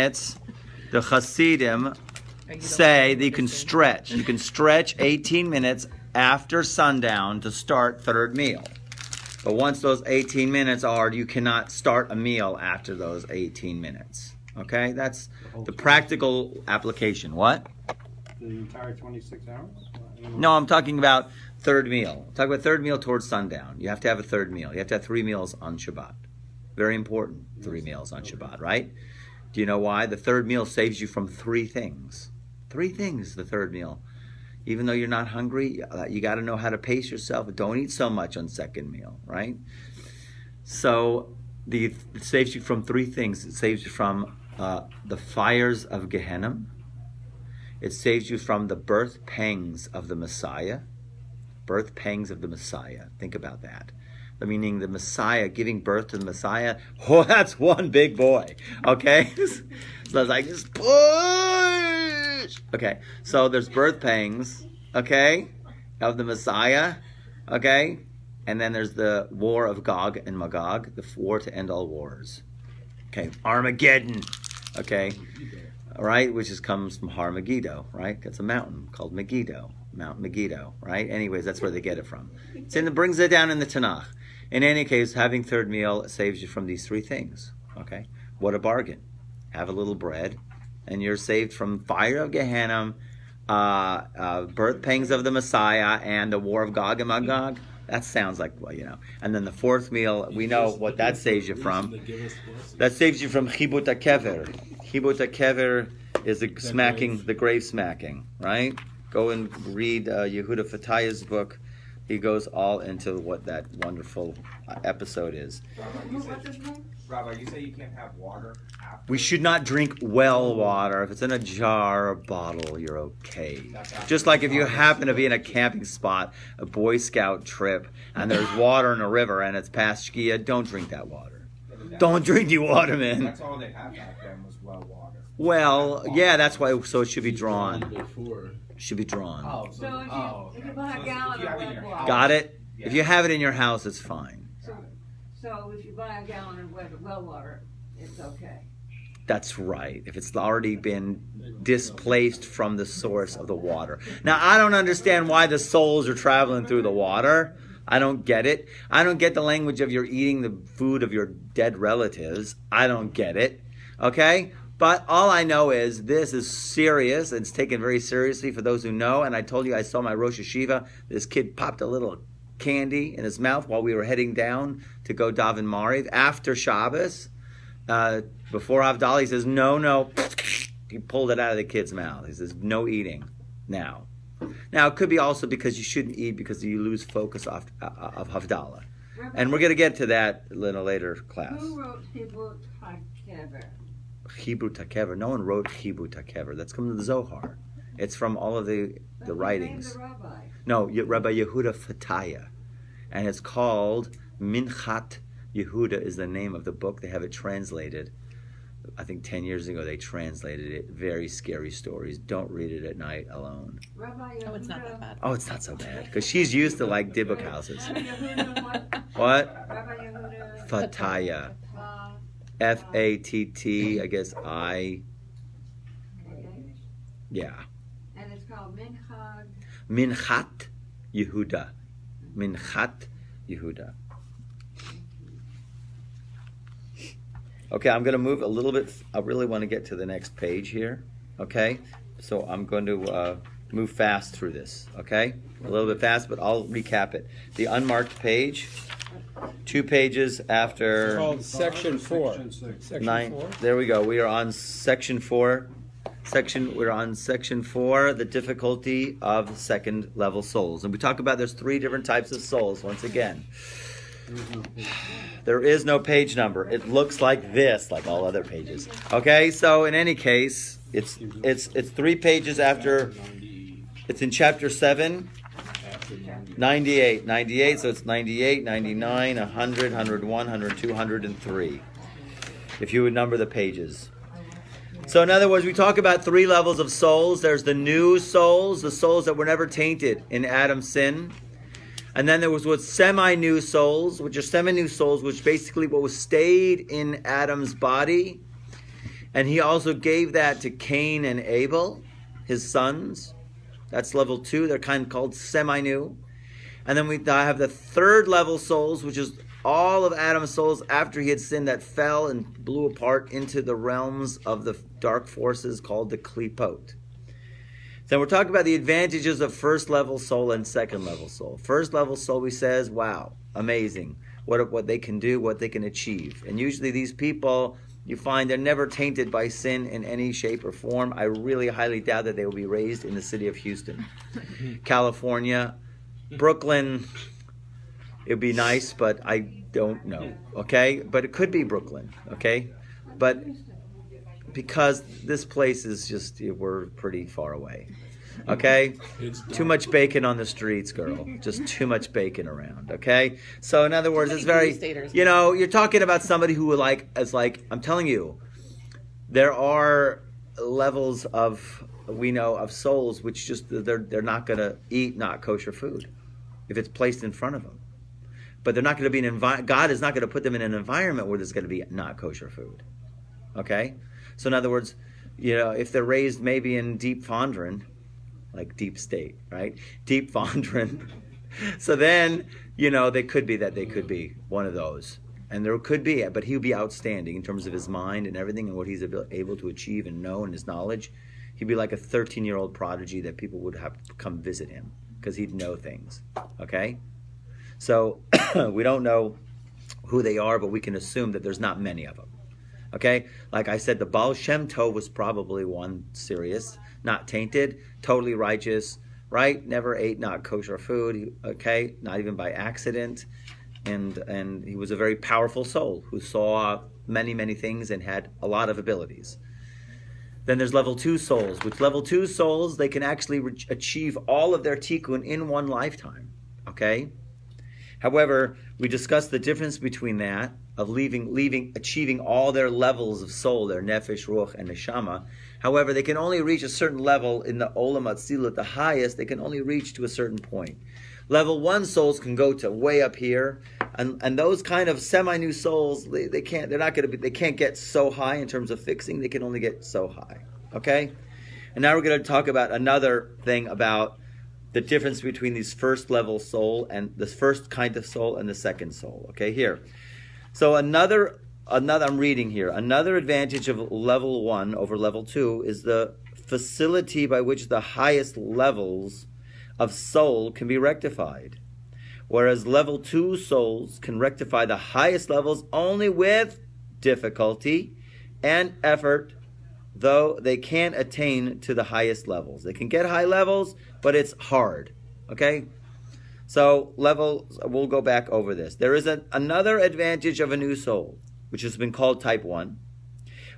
minutes, the Hasidim say that you can stretch. You can stretch 18 minutes after sundown to start third meal. But once those 18 minutes are, you cannot start a meal after those 18 minutes. Okay? That's the practical application. What? The entire 26 hours? No, I'm talking about third meal. I'm talking about third meal towards sundown. You have to have a third meal. You have to have 3 meals on Shabbat. Very important, 3 meals on Shabbat, right? Do you know why? The third meal saves you from 3 things. 3 things, the third meal. Even though you're not hungry, you got to know how to pace yourself. Don't eat so much on second meal, right? So it saves you from 3 things. It saves you from the fires of Gehenna. It saves you from the birth pangs of the Messiah. Birth pangs of the Messiah. Think about that. Meaning the Messiah, giving birth to the Messiah. Oh, that's one big boy. Okay? So it's like, just push. Okay, so there's birth pangs, okay, of the Messiah, okay? And then there's the war of Gog and Magog, the war to end all wars. Okay, Armageddon, okay? All right, which comes from Har Megiddo, right? It's a mountain called Megiddo, Mount Megiddo, right? Anyways, that's where they get it from. It brings it down in the Tanakh. In any case, having third meal saves you from these 3 things, okay? What a bargain. Have a little bread, and you're saved from fire of Gehenna, birth pangs of the Messiah, and the war of Gog and Magog. That sounds like, well, you know. And then the 4th meal, we know what that saves you from. That saves you from Chibut HaKever. Chibut HaKever is the grave smacking, right? Go and read Yehuda Fataya's book. He goes all into what that wonderful episode is. Rabbi, you say you can't have water after? We should not drink well water. If it's in a jar or a bottle, you're okay. Just like if you happen to be in a camping spot, a Boy Scout trip, and there's water in a river and it's past Shkia, don't drink that water. Don't drink the water, man. That's all they had back then was well water. Well, yeah, that's why. So it should be drawn. Should be drawn. So if you buy a gallon of wet water. Got it? Yeah. If you have it in your house, it's fine. So if you buy a gallon of well water, it's okay. That's right. If it's already been displaced from the source of the water. Now, I don't understand why the souls are traveling through the water. I don't get it. I don't get the language of you're eating the food of your dead relatives. I don't get it. Okay? But all I know is this is serious. It's taken very seriously for those who know. And I told you I saw my Rosh Hashiva. This kid popped a little candy in his mouth while we were heading down to go daven Mariv after Shabbos. Before Havdalah, he says, no. He pulled it out of the kid's mouth. He says, no eating now. Now, it could be also because you shouldn't eat because you lose focus of Havdalah. And we're going to get to that in a later class. Who wrote Chibut HaKever? Chibut HaKever. No one wrote Chibut HaKever. That's from the Zohar. It's from all of the writings. The Rabbi. No, Rabbi Yehuda Fataya. And it's called Minchat Yehuda is the name of the book. They have it translated. I think 10 years ago they translated it. Very scary stories. Don't read it at night alone. Rabbi Yehuda. Oh, it's not that bad. Oh, it's not so bad. Because she's used to like Dibbuk houses. Yehuda what? What? Rabbi Yehuda. Fataya. F-A-T-T, I guess I. Okay. Yeah. And it's called Minchag. Minchat Yehuda. Minchat Yehuda. Okay, I'm going to move a little bit. I really want to get to the next page here. Okay? So I'm going to move fast through this. Okay? A little bit fast, but I'll recap it. The unmarked page, 2 pages after. It's called Section 4. Section 9. 4? There we go. We are on Section 4. We're on Section 4, the difficulty of second level souls. And we talk about there's 3 different types of souls once again. There is no page number. It looks like this, like all other pages. Okay, so in any case, it's 3 pages after. It's in chapter 7, 98. So it's 98, 99, 100, 101, 102, 103. If you would number the pages. So in other words, we talk about 3 levels of souls. There's the new souls, the souls that were never tainted in Adam's sin. And then there was what's semi-new souls, which are semi-new souls, which basically what was stayed in Adam's body. And he also gave that to Cain and Abel, his sons. That's level 2. They're kind of called semi-new. And then I have the third level souls, which is all of Adam's souls after he had sinned that fell and blew apart into the realms of the dark forces called the Klipot. Then we're talking about the advantages of first level soul and second level soul. First level soul, he says, wow, amazing. What they can do, what they can achieve. And usually these people, you find they're never tainted by sin in any shape or form. I really highly doubt that they will be raised in the city of Houston. California, Brooklyn, it would be nice, but I don't know, okay? But it could be Brooklyn, okay? But because this place is just, we're pretty far away, okay? Too much bacon on the streets, girl. Just too much bacon around, okay? So in other words, it's very, you're talking about somebody who I'm telling you, there are levels we know of souls which just, they're not going to eat not kosher food if it's placed in front of them. But they're not going to be God is not going to put them in an environment where there's going to be not kosher food. Okay? So in other words, if they're raised maybe in deep Fondren, like deep state, right? Deep Fondren. So then, they could be one of those. And there could be, but he would be outstanding in terms of his mind and everything and what he's able to achieve and know and his knowledge. He'd be like a 13-year-old prodigy that people would have to come visit him because he'd know things. Okay? So we don't know who they are, but we can assume that there's not many of them. Okay? Like I said, the Baal Shem Tov was probably one serious, not tainted, totally righteous, right? Never ate not kosher food, okay? Not even by accident. And he was a very powerful soul who saw many, many things and had a lot of abilities. Then there's level 2 souls, which level 2 souls, they can actually achieve all of their tikkun in one lifetime, okay? However, we discussed the difference between that, of achieving all their levels of soul, their nefesh, ruach, and neshama. However, they can only reach a certain level in the olam atzilut, the highest, they can only reach to a certain point. Level 1 souls can go to way up here, and those kind of semi-new souls, they can't get so high in terms of fixing, they can only get so high. Okay? And now we're going to talk about another thing about the difference between these first level soul and this first kind of soul and the second soul. Okay, here. So another I'm reading here. Another advantage of level 1 over level 2 is the facility by which the highest levels of soul can be rectified. Whereas level 2 souls can rectify the highest levels only with difficulty and effort, though they can't attain to the highest levels. They can get high levels, but it's hard. Okay? So we'll go back over this. There is another advantage of a new soul, which has been called type 1.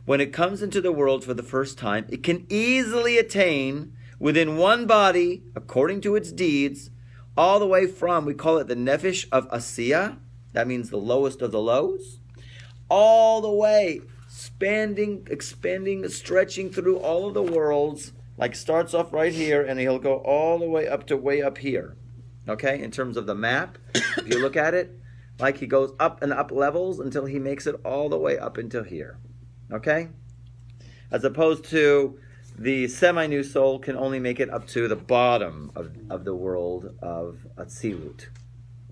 When it comes into the world for the first time, it can easily attain within one body, according to its deeds, all the way from, we call it the nefesh of Asiya, that means the lowest of the lows, all the way, expanding, stretching through all of the worlds, like starts off right here, and he'll go all the way up to way up here. Okay, in terms of the map, if you look at it, like he goes up and up levels until he makes it all the way up into here. Okay? As opposed to the semi-new soul can only make it up to the bottom of the world of Atzilut,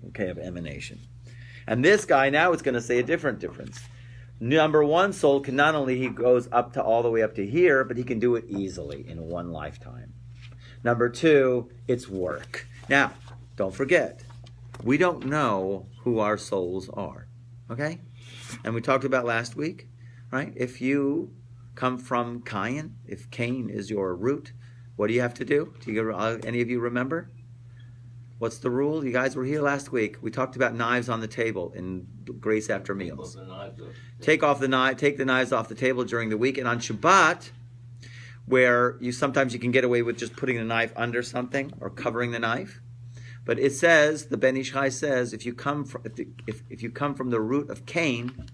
okay, of emanation. And this guy now is going to say a different difference. Number 1 soul can not only, he goes up to all the way up to here, but he can do it easily in one lifetime. Number 2, it's work. Now, don't forget, we don't know who our souls are, okay? And we talked about last week, right? If you come from Cain, if Cain is your root, what do you have to do? Any of you remember? What's the rule? You guys were here last week. We talked about knives on the table in Grace After Meals. Take the knives off the table during the week. And on Shabbat, where sometimes you can get away with just putting the knife under something or covering the knife. But it says, the Ben Ish Chai says, if you come from the root of Cain,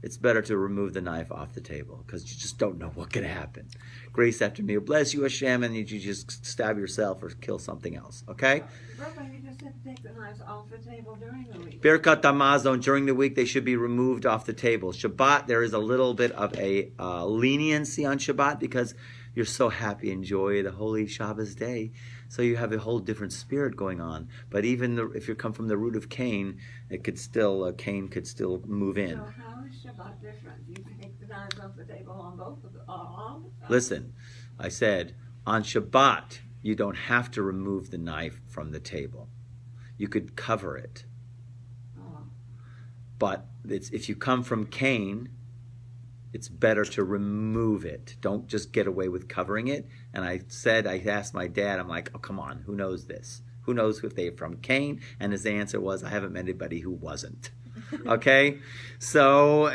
it's better to remove the knife off the table because you just don't know what could happen. Grace after meal, bless you Hashem, and you just stab yourself or kill something else, okay? Rabbi, you just said to take the knives off the table during the week. Birkat Hamazon, during the week, they should be removed off the table. Shabbat, there is a little bit of a leniency on Shabbat because you're so happy, enjoy the holy Shabbos day. So you have a whole different spirit going on. But even if you come from the root of Cain, Cain could still move in. So how is Shabbat different? You take the knives off the table on both of the, all the time? Listen, I said, on Shabbat, you don't have to remove the knife from the table. You could cover it. Oh. But if you come from Cain, it's better to remove it. Don't just get away with covering it. And I asked my dad, I'm like, oh, come on, who knows this? Who knows if they're from Cain? And his answer was, I haven't met anybody who wasn't. Okay? So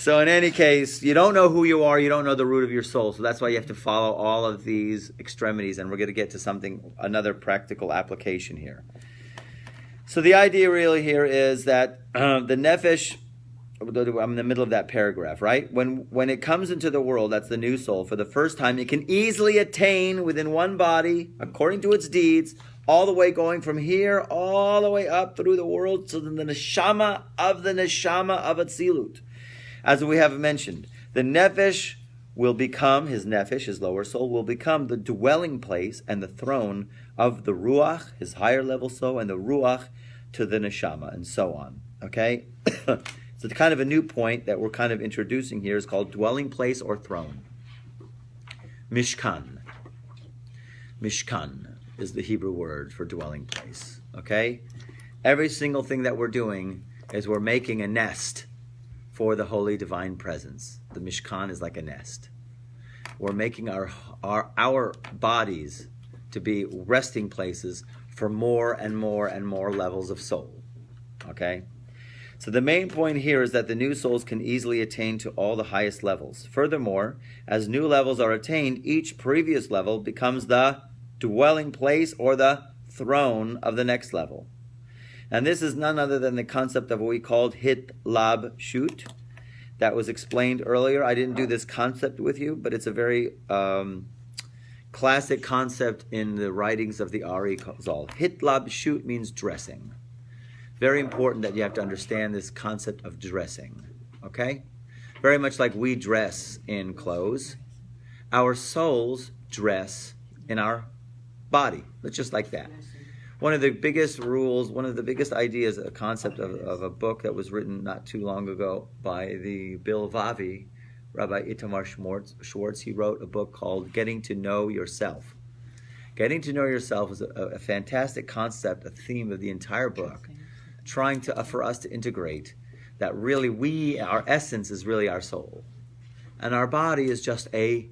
in any case, you don't know who you are, you don't know the root of your soul. So that's why you have to follow all of these extremities. And we're going to get to another practical application here. So the idea really here is that the nefesh, I'm in the middle of that paragraph, right? When it comes into the world, that's the new soul, for the first time, it can easily attain within one body, according to its deeds, all the way going from here, all the way up through the world to the neshama of Atzilut. As we have mentioned, the nefesh will become, his lower soul, will become the dwelling place and the throne of the ruach, his higher level soul, and the ruach to the neshama, and so on. Okay? So the kind of a new point that we're kind of introducing here is called dwelling place or throne. Mishkan. Mishkan is the Hebrew word for dwelling place. Okay? Every single thing that we're doing is we're making a nest for the holy divine presence. The Mishkan is like a nest. We're making our bodies to be resting places for more and more and more levels of soul. Okay? So the main point here is that the new souls can easily attain to all the highest levels. Furthermore, as new levels are attained, each previous level becomes the dwelling place or the throne of the next level. And this is none other than the concept of what we called hit lab shoot. That was explained earlier. I didn't do this concept with you, but it's a very classic concept in the writings of the Arizal. Hit lab shoot means dressing. Very important that you have to understand this concept of dressing, okay? Very much like we dress in clothes, our souls dress in our body. It's just like that. One of the biggest rules, one of the biggest ideas, a concept of a book that was written not too long ago by the Bilvavi, Rabbi Itamar Schwartz. He wrote a book called Getting to Know Yourself. Getting to know yourself is a fantastic concept, a theme of the entire book, trying for us to integrate that really our essence is really our soul. And our body is just a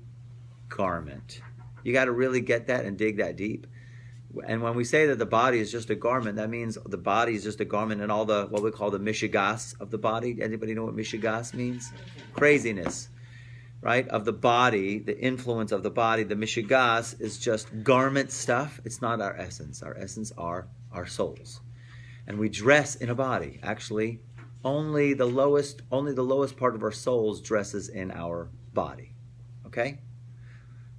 garment. You got to really get that and dig that deep. And when we say that the body is just a garment, that means the body is just a garment and all the, what we call the mishigas of the body. Anybody know what mishigas means? Craziness, right? Of the body, the influence of the body. The mishigas is just garment stuff. It's not our essence. Our essence are our souls. And we dress in a body. Actually, only the lowest part of our souls dresses in our body. Okay?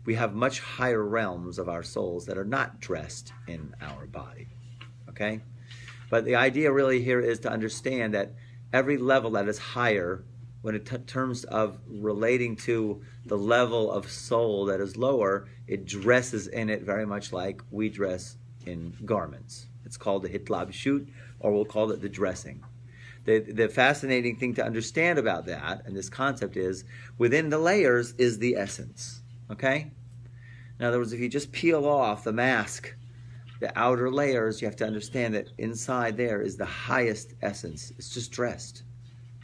We have much higher realms of our souls that are not dressed in our body. Okay? But the idea really here is to understand that every level that is higher, when in terms of relating to the level of soul that is lower, it dresses in it very much like we dress in garments. It's called the hitlab shoot, or we'll call it the dressing. The fascinating thing to understand about that, and this concept is, within the layers is the essence. Okay? In other words, if you just peel off the mask, the outer layers, you have to understand that inside there is the highest essence. It's just dressed,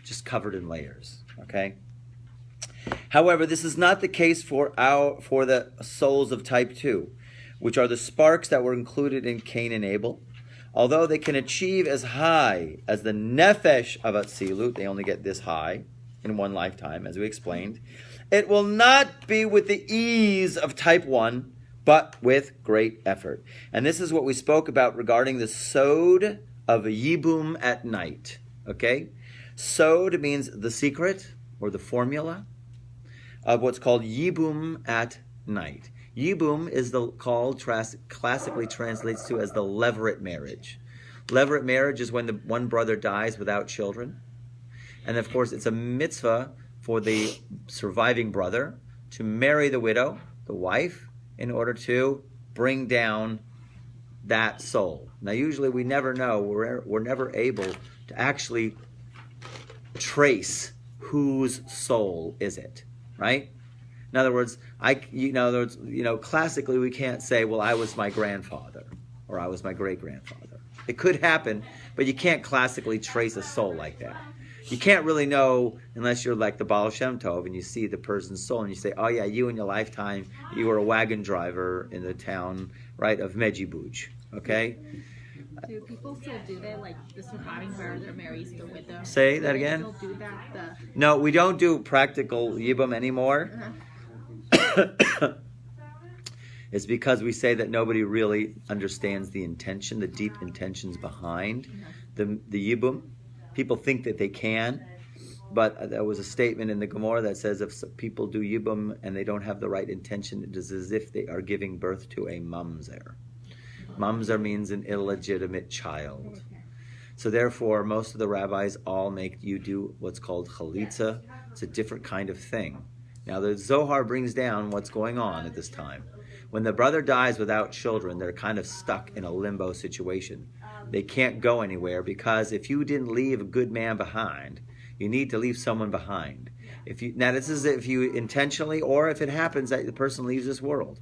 just covered in layers. Okay? However, this is not the case for the souls of type 2, which are the sparks that were included in Cain and Abel. Although they can achieve as high as the nefesh of Atzilut, they only get this high in one lifetime, as we explained, it will not be with the ease of type 1, but with great effort. And this is what we spoke about regarding the sod of a yibum at night. Okay? Sod means the secret or the formula of what's called yibum at night. Yibum is classically translates to as the levirate marriage. Levirate marriage is when the one brother dies without children. And of course, it's a mitzvah for the surviving brother to marry the widow, the wife, in order to bring down that soul. Now, usually we never know. We're never able to actually trace whose soul is it, right? In other words, classically we can't say, well, I was my grandfather or I was my great-grandfather. It could happen, but you can't classically trace a soul like that. You can't really know unless you're like the Baal Shem Tov and you see the person's soul and you say, oh yeah, you in your lifetime, you were a wagon driver in the town, right, of Medjugorje, okay? Do people still do that? Like the surviving brother marries the widow? Say that Do they again? still do that? No, we don't do practical yibum anymore. It's because we say that nobody really understands the intention, the deep intentions behind the yibum. People think that they can, but there was a statement in the Gemara that says if people do yibum and they don't have the right intention, it is as if they are giving birth to a mamzer. Mamzer means an illegitimate child. So therefore, most of the rabbis all make you do what's called chalitza. It's a different kind of thing. Now the Zohar brings down what's going on at this time. When the brother dies without children, they're kind of stuck in a limbo situation. They can't go anywhere because if you didn't leave a good man behind, you need to leave someone behind. Now this is if you intentionally or if it happens that the person leaves this world.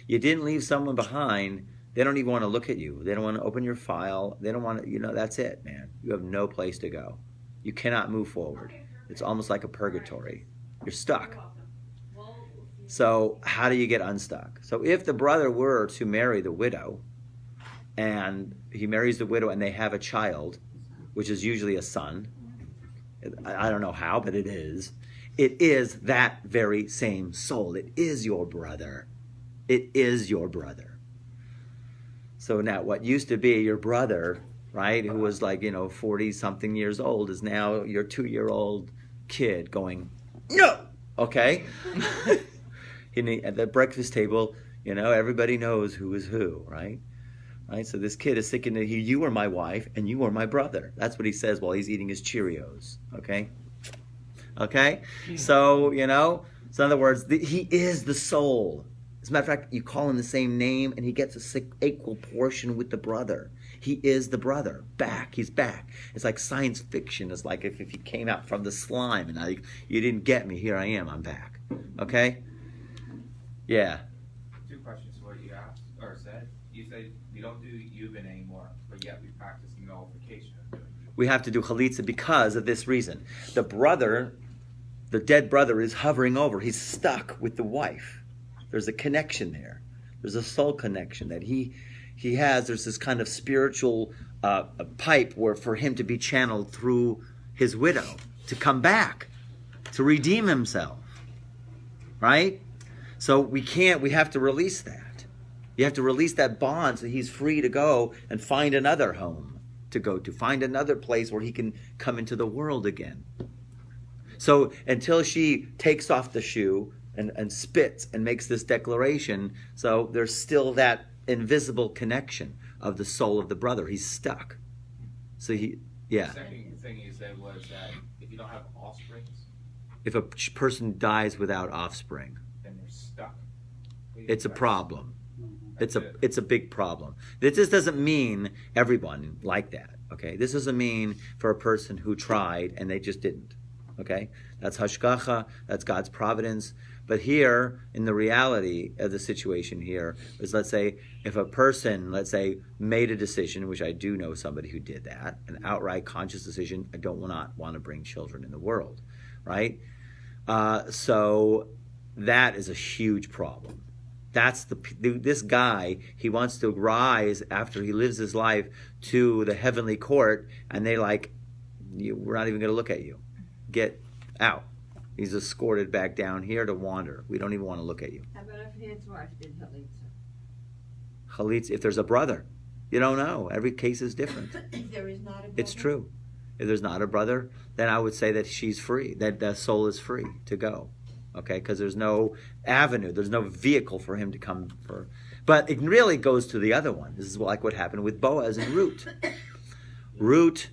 You didn't leave someone behind, they don't even want to look at you. They don't want to open your file. They don't want to, that's it, man. You have no place to go. You cannot move forward. It's almost like a purgatory. You're stuck. So how do you get unstuck? So if the brother were to marry the widow, and he marries the widow and they have a child, which is usually a son, I don't know how, but it is that very same soul. It is your brother. It is your brother. So now what used to be your brother, right, who was like, 40-something years old, is now your 2-year-old kid going, no! Okay? At the breakfast table, everybody knows who is who, right? Right? So this kid is thinking that you are my wife and you are my brother. That's what he says while he's eating his Cheerios, okay? Okay? So, so in other words, he is the soul. As a matter of fact, you call him the same name and he gets an equal portion with the brother. He is the brother. He's back. It's like science fiction. It's like if he came out from the slime and you didn't get me, here I am, I'm back. Okay? Yeah. 2 questions for what you asked or said. You said we don't do yubin anymore, but yet we practice nullification of doing yubin. We have to do chalitza because of this reason. The dead brother is hovering over. He's stuck with the wife. There's a connection there. There's a soul connection that he has. There's this kind of spiritual pipe where for him to be channeled through his widow, to come back, to redeem himself. Right? So we have to release that. You have to release that bond so he's free to go and find another home to go to, find another place where he can come into the world again. So until she takes off the shoe and spits and makes this declaration, so there's still that invisible connection of the soul of the brother. He's stuck. So The second thing you said was that if you don't have offsprings, if a person dies without offspring, then they're stuck. it's a problem. It's a big problem. This doesn't mean everyone like that, okay? This doesn't mean for a person who tried and they just didn't, okay? That's hashgacha, that's God's providence. But here, in the reality of the situation here, is let's say if a person, made a decision, which I do know somebody who did that, an outright conscious decision, I don't want to bring children in the world, right? So that is a huge problem. That's this guy, he wants to rise after he lives his life to the heavenly court, and they we're not even going to look at you. Get out. He's escorted back down here to wander. We don't even want to look at you. How about if his wife did chalitza? Chalitza, if there's a brother. You don't know. Every case is different. If there is not a brother? It's true. If there's not a brother, then I would say that she's free, that the soul is free to go. Okay, because there's no avenue, there's no vehicle for him to come for. But it really goes to the other one. This is like what happened with Boaz and Ruth. Ruth,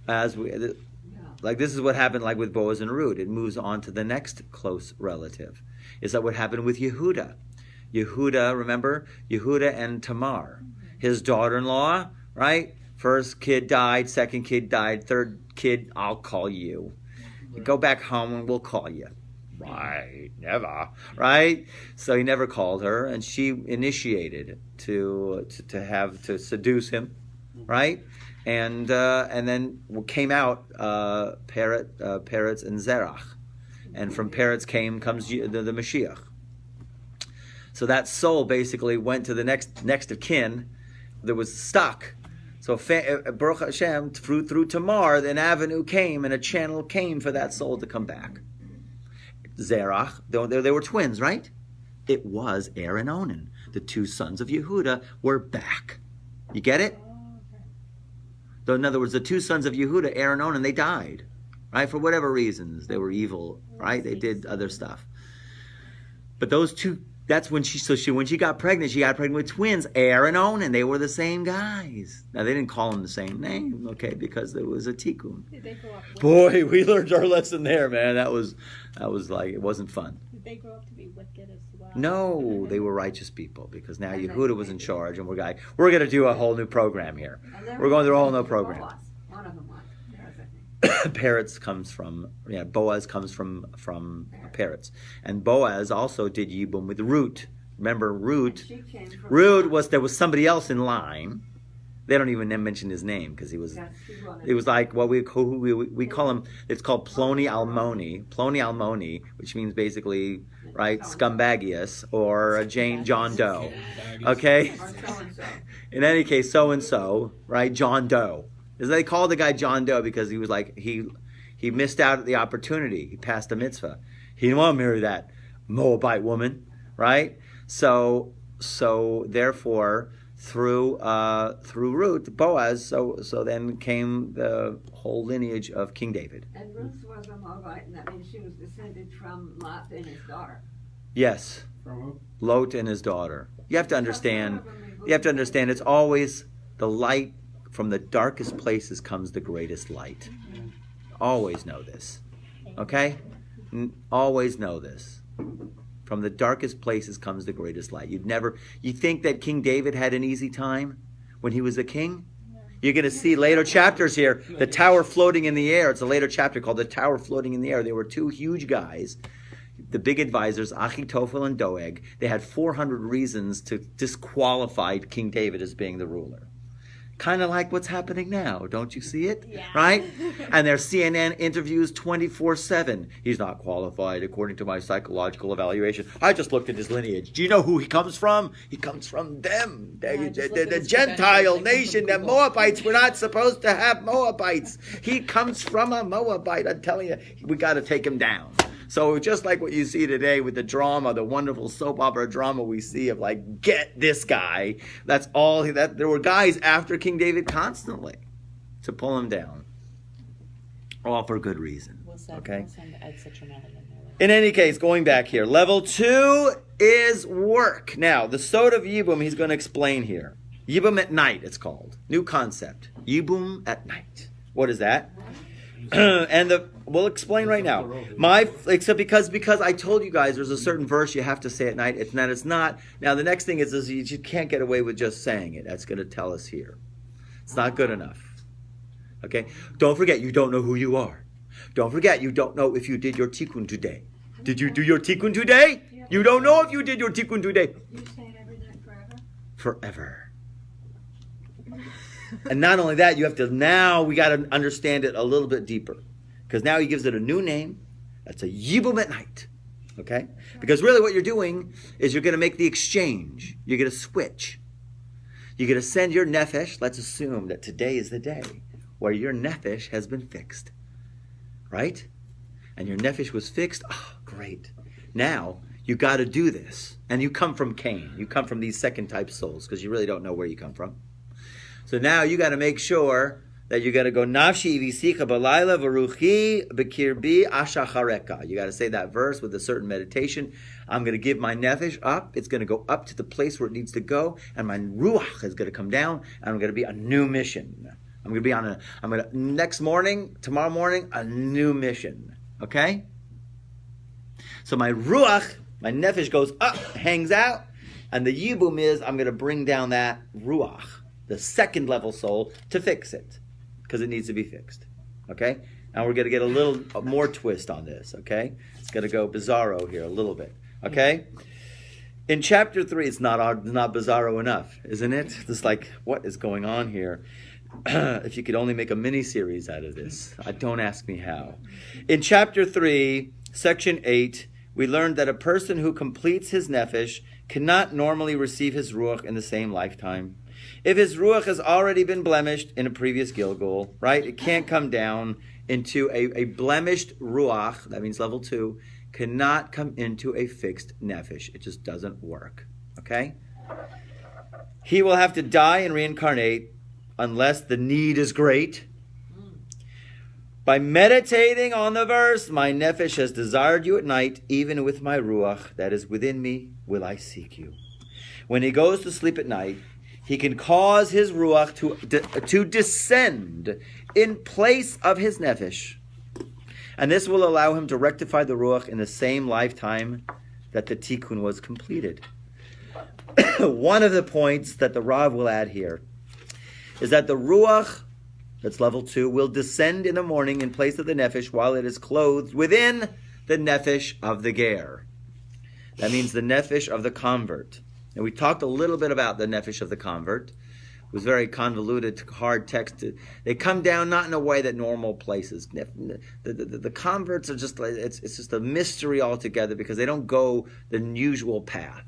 like this is what happened like with Boaz and Ruth. It moves on to the next close relative. Is that what happened with Yehuda? Yehuda, remember? Yehuda and Tamar. His daughter-in-law, right? First kid died, second kid died, third kid, I'll call you. You go back home and we'll call you. Right, never, right? So he never called her, and she initiated to seduce him, right? And then came out Peretz and Zerach, and from Peretz comes the Mashiach. So that soul basically went to the next of kin that was stuck. So Baruch Hashem, through Tamar, an avenue came and a channel came for that soul to come back. Zerach, they were twins, right? It was Er and Onan. The two sons of Yehuda were back. You get it? So in other words, the two sons of Yehuda, Er and Onan, they died, right? For whatever reasons. They were evil, right? They did other stuff. But those two, that's when when she got pregnant with twins, Er and Onan. They were the same guys. Now, they didn't call them the same name, okay, because there was a tikkun. Did they grow up? Boy, we learned our lesson there, man. That was like, it wasn't fun. Did they grow up to be wicked as well? No, they were righteous people because now Yehuda was in charge, and we're going to do a whole new program here. We're going through a whole new program. One of them was. Peretz comes from, Boaz comes from Peretz. And Boaz also did Yibum with Ruth. Remember, Ruth there was somebody else in line. They don't even mention his name because it was like what we call him, it's called Ploni Almoni, which means basically, right, scumbagius, or John Doe. Okay? In any case, so-and-so, right, John Doe. They called the guy John Doe because he was like, he missed out at the opportunity. He passed a mitzvah. He didn't want to marry that Moabite woman, right? So therefore, through Ruth, Boaz, so then came the whole lineage of King David. And Ruth was a Moabite, and that means she was descended from Lot and his daughter. Yes. From who? Lot and his daughter. You have to understand, it's always the light. From the darkest places comes the greatest light. Always know this. Okay? Always know this. From the darkest places comes the greatest light. You think that King David had an easy time when he was a king? You're going to see later chapters here, the tower floating in the air. It's a later chapter called the tower floating in the air. There were two huge guys, the big advisors, Achitophel and Doeg. They had 400 reasons to disqualify King David as being the ruler. Kind of like what's happening now. Don't you see it? Yeah. Right? And there's CNN interviews 24/7. He's not qualified according to my psychological evaluation. I just looked at his lineage. Do you know who he comes from? He comes from them. The Gentile nation. The Moabites were not supposed to have Moabites. He comes from a Moabite. I'm telling you, we got to take him down. So just like what you see today with the drama, the wonderful soap opera drama we see of like, get this guy. That's all. There were guys after King David constantly to pull him down. All for good reason. Okay? In any case, going back here. Level 2 is work. Now, the Sod of Yibum he's going to explain here. Yibum at night, it's called. New concept. Yibum at night. What is that? We'll explain right now. Except because I told you guys there's a certain verse you have to say at night. It's not. Now the next thing is you can't get away with just saying it. That's going to tell us here. It's not good enough. Okay? Don't forget you don't know who you are. Don't forget you don't know if you did your tikkun today. Did you do your tikkun today? You don't know if you did your tikkun today. You say it every night forever? Forever. And not only that, we got to understand it a little bit deeper. Because now he gives it a new name. That's a Yibum at night. Okay? Because really what you're doing is you're going to make the exchange. You're going to switch. You're going to send your nefesh. Let's assume that today is the day where your nefesh has been fixed. Right? And your nefesh was fixed. Oh, great. Now, you got to do this. And you come from Cain. You come from these second type souls because you really don't know where you come from. So now you got to make sure that you got to go nafshi v'sicha b'layla v'ruchi b'kirbi ashachareka. You got to say that verse with a certain meditation. I'm going to give my nefesh up. It's going to go up to the place where it needs to go, and my ruach is going to come down, and I'm going to be a new mission. I'm going to be on tomorrow morning, a new mission. Okay? So my ruach, my nefesh goes up, hangs out, and the yibum is I'm going to bring down that ruach, the second level soul, to fix it, because it needs to be fixed. Okay? Now we're going to get a little more twist on this. Okay? It's going to go bizarro here a little bit. Okay? In chapter 3, it's not bizarro enough, isn't it? It's like, what is going on here? If you could only make a mini-series out of this. Don't ask me how. In chapter 3, section 8, we learned that a person who completes his nefesh cannot normally receive his ruach in the same lifetime. If his ruach has already been blemished in a previous Gilgul, right? It can't come down into a blemished ruach, that means level 2, cannot come into a fixed nefesh. It just doesn't work. Okay? He will have to die and reincarnate unless the need is great. By meditating on the verse, my nefesh has desired you at night, even with my ruach that is within me, will I seek you. When he goes to sleep at night, he can cause his ruach to descend in place of his nefesh. And this will allow him to rectify the ruach in the same lifetime that the tikkun was completed. One of the points that the Rav will add here is that the ruach, that's level 2, will descend in the morning in place of the nefesh while it is clothed within the nefesh of the ger. That means the nefesh of the convert. And we talked a little bit about the nefesh of the convert. It was very convoluted, hard text. They come down not in a way that normal places. The converts are just, it's just a mystery altogether because they don't go the usual path.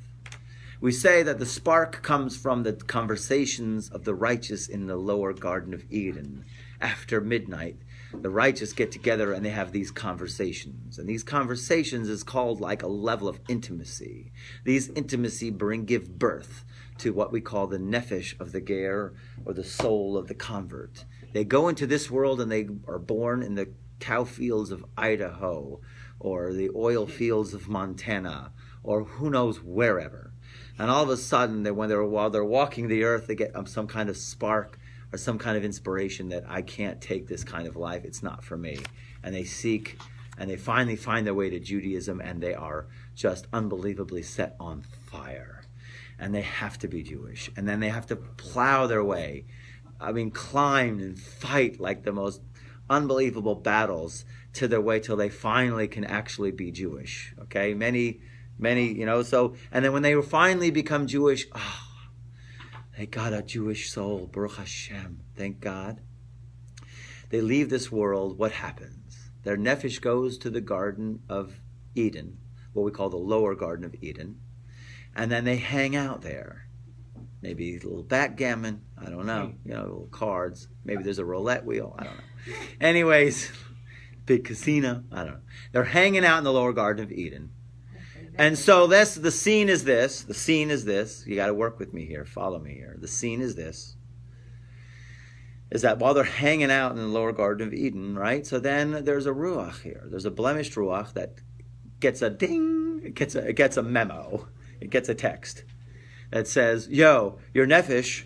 We say that the spark comes from the conversations of the righteous in the lower Garden of Eden. After midnight, the righteous get together and they have these conversations. And these conversations is called like a level of intimacy. These intimacy give birth to what we call the nefesh of the ger, or the soul of the convert. They go into this world and they are born in the cow fields of Idaho, or the oil fields of Montana, or who knows wherever. And all of a sudden, while they're walking the earth, they get some kind of spark or some kind of inspiration that I can't take this kind of life. It's not for me. And they seek, and they finally find their way to Judaism, and they are just unbelievably set on fire. And they have to be Jewish. And then they have to plow their way. Climb and fight like the most unbelievable battles to their way till they finally can actually be Jewish. Okay? Many, so, and then when they finally become Jewish, they got a Jewish soul, Baruch Hashem, thank God. They leave this world, what happens? Their nefesh goes to the Garden of Eden, what we call the lower Garden of Eden, and then they hang out there. Maybe a little backgammon, I don't know, little cards, maybe there's a roulette wheel, I don't know. Anyways, big casino, I don't know. They're hanging out in the lower Garden of Eden. And so the scene is this. You got to work with me here. Follow me here. The scene is this. Is that while they're hanging out in the lower Garden of Eden, right? So then there's a ruach here. There's a blemished ruach that gets a ding. It gets a memo. It gets a text that says, yo, your nefesh,